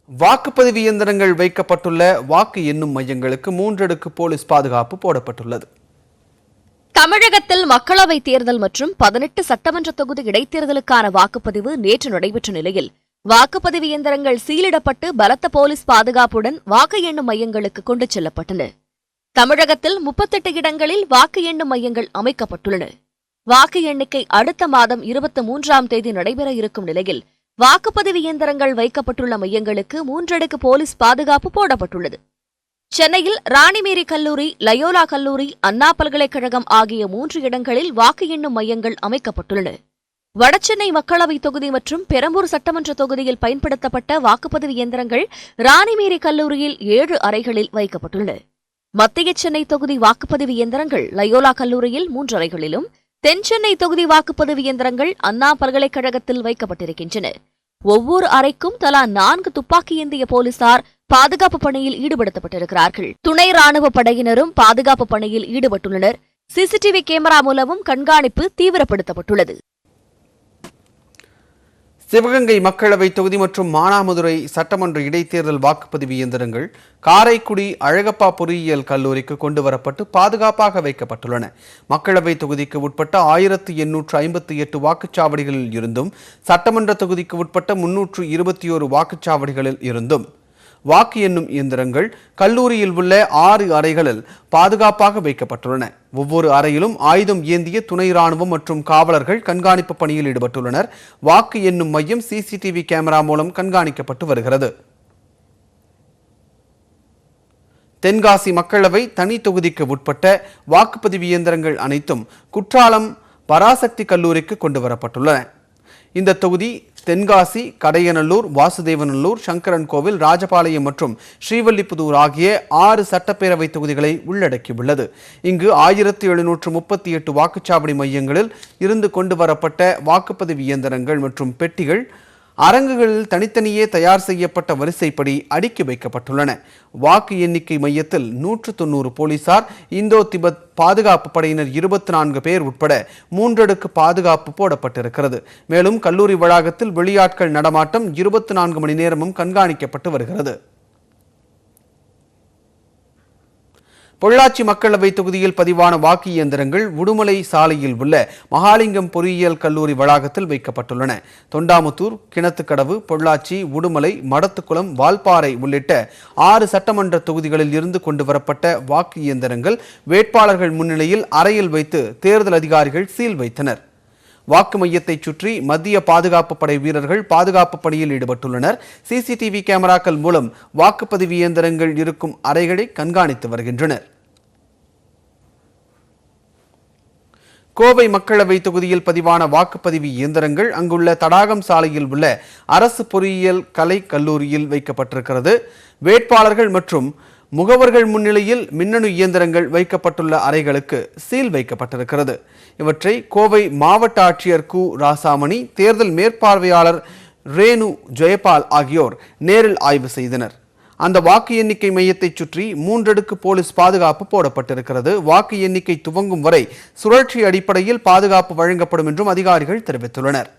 வாக்குப்பதிவு இயந்திரங்கள் வைக்கப்பட்டுள்ள வாக்கு எண்ணும் மையங்களுக்கு 3 அடுக்கு போலீஸ் பாதுகாப்பு போடப்பட்டுள்ளது. தமிழகத்தில் மக்களவைத் தேர்தல் மற்றும் 18 சட்டமன்ற தொகுதி இடைத்தேர்தலுக்கான வாக்குப்பதிவு நேற்று நடைபெற்ற நிலையில் வாக்குப்பதிவு இயந்திரங்கள் சீலிடப்பட்டு பலத்த போலீஸ் பாதுகாப்புடன் வாக்கு எண்ணும் மையங்களுக்கு கொண்டு செல்லப்பட்டன. தமிழகத்தில் 38 இடங்களில் வாக்கு எண்ணும் மையங்கள் அமைக்கப்பட்டுள்ளன. வாக்கு எண்ணிக்கை அடுத்த மாதம் 23ஆம் தேதி நடைபெற இருக்கும் நிலையில் வாக்குப்பதிவு இயந்திரங்கள் வைக்கப்பட்டுள்ள மையங்களுக்கு 3 அடுக்கு போலீஸ் பாதுகாப்பு போடப்பட்டுள்ளது. சென்னையில் ராணிமேரி கல்லூரி, லயோலா கல்லூரி, அண்ணா பல்கலைக்கழகம் ஆகிய 3 இடங்களில் வாக்கு எண்ணும் மையங்கள் அமைக்கப்பட்டுள்ளன. வடசென்னை மக்களவைத் தொகுதி மற்றும் பெரம்பூர் சட்டமன்ற தொகுதியில் பயன்படுத்தப்பட்ட வாக்குப்பதிவு இயந்திரங்கள் ராணிமேரி கல்லூரியில் 7 அறைகளில் வைக்கப்பட்டுள்ளன. மத்திய சென்னை தொகுதி வாக்குப்பதிவு இயந்திரங்கள் லயோலா கல்லூரியில் 3 அறைகளிலும், தென்சென்னை தொகுதி வாக்குப்பதிவு இயந்திரங்கள் அண்ணா பல்கலைக்கழகத்தில் வைக்கப்பட்டிருக்கின்றன. ஒவ்வொரு அறைக்கும் தலா 4 துப்பாக்கி ஏந்திய போலீசார் பாதுகாப்பு பணியில் ஈடுபடுத்தப்பட்டிருக்கிறார்கள். துணை ராணுவ படையினரும் பாதுகாப்பு பணியில் ஈடுபட்டுள்ளனர். சிசிடிவி கேமரா மூலமும் கண்காணிப்பு தீவிரப்படுத்தப்பட்டுள்ளது. சிவகங்கை மக்களவை தொகுதி மற்றும் மானாமதுரை சட்டமன்ற இடைத்தேர்தல் வாக்குப்பதிவு இயந்திரங்கள் காரைக்குடி அழகப்பா பொறியியல் கல்லூரிக்கு கொண்டுவரப்பட்டு பாதுகாப்பாக வைக்கப்பட்டுள்ளன. மக்களவை தொகுதிக்கு உட்பட்ட 1858 வாக்குச்சாவடிகளில் இருந்தும், சட்டமன்ற தொகுதிக்கு உட்பட்ட 321 வாக்குச்சாவடிகளில் இருந்தும் வாக்கு எண்ணும் இயந்திரங்கள் கல்லூரியில் உள்ள 6 அறைகளில் பாதுகாப்பாக வைக்கப்பட்டுள்ளன. ஒவ்வொரு அறையிலும் ஆயுதம் ஏந்திய துணை ராணுவம் மற்றும் காவலர்கள் கண்காணிப்பு பணியில் ஈடுபட்டுள்ளனர். வாக்கு எண்ணும் மையம் சிசிடிவி கேமரா மூலம் கண்காணிக்கப்பட்டு வருகிறது. தென்காசி மக்களவை தனி தொகுதிக்கு உட்பட்ட வாக்குப்பதிவு இயந்திரங்கள் அனைத்தும் குற்றாலம் பராசக்தி கல்லூரிக்கு கொண்டுவரப்பட்டுள்ளன. இந்த தொகுதி தென்காசி, கடையநல்லூர், வாசுதேவநல்லூர், சங்கரன் கோவில், ராஜபாளையம் மற்றும் ஸ்ரீவல்லிபுதூர் ஆகிய 6 சட்டப்பேரவை தொகுதிகளை உள்ளடக்கியுள்ளது. இங்கு 1738 வாக்குச்சாவடி மையங்களில் இருந்து கொண்டுவரப்பட்ட வாக்குப்பதிவு இயந்திரங்கள் மற்றும் பெட்டிகள் அரங்குகளில் தனித்தனியே தயார் செய்யப்பட்ட வரிசைப்படி அடுக்கி வைக்கப்பட்டுள்ளன. வாக்கு எண்ணிக்கை மையத்தில் 190 போலீசார், இந்தோ திபெத் பாதுகாப்பு படையினர் 24 பேர் உட்பட 3 அடுக்கு பாதுகாப்பு போடப்பட்டிருக்கிறது. மேலும் கல்லூரி வளாகத்தில் வெளியாட்கள் நடமாட்டம் 24 மணி நேரமும் கண்காணிக்கப்பட்டு வருகிறது. பொள்ளாச்சி மக்களவை தொகுதியில் பதிவான வாக்கு இயந்திரங்கள் உடுமலை சாலையில் உள்ள மகாலிங்கம் பொறியியல் கல்லூரி வளாகத்தில் வைக்கப்பட்டுள்ளன. தொண்டாமுத்தூர், கிணத்துக்கடவு, பொள்ளாச்சி, உடுமலை, மடத்துக்குளம், வால்பாறை உள்ளிட்ட 6 சட்டமன்ற தொகுதிகளில் இருந்து கொண்டுவரப்பட்ட வாக்கு இயந்திரங்கள் வேட்பாளர்கள் முன்னிலையில் அறையில் வைத்து தேர்தல் அதிகாரிகள் சீல் வைத்தனர். வாக்கு மையத்தை சுற்றி மத்திய பாதுகாப்பு படை வீரர்கள் பாதுகாப்பு பணியில் ஈடுபட்டுள்ளனர். சிசிடிவி கேமராக்கள் மூலம் வாக்குப்பதிவு இயந்திரங்கள் இருக்கும் அறைகளை கண்காணித்து வருகின்றனர். கோவை மக்களவை தொகுதியில் பதிவான வாக்குப்பதிவு இயந்திரங்கள் அங்குள்ள தடாகம் சாலையில் உள்ள அரசு பொறியியல் கலை கல்லூரியில் வைக்கப்பட்டிருக்கிறது. வேட்பாளர்கள் மற்றும் முகவர்கள் முன்னிலையில் மின்னணு இயந்திரங்கள் வைக்கப்பட்டுள்ள அறைகளுக்கு சீல் வைக்கப்பட்டிருக்கிறது. இவற்றை கோவை மாவட்ட ஆட்சியர் கு. ராசாமணி, தேர்தல் மேற்பார்வையாளர் ரேணு ஜெயபால் ஆகியோர் நேரில் ஆய்வு செய்தனர். அந்த வாக்கு எண்ணிக்கை மையத்தை சுற்றி 3 அடுக்கு போலீஸ் பாதுகாப்பு போடப்பட்டிருக்கிறது. வாக்கு எண்ணிக்கை துவங்கும் வரை சுழற்சி அடிப்படையில் பாதுகாப்பு வழங்கப்படும் என்றும் அதிகாரிகள் தெரிவித்துள்ளனர்.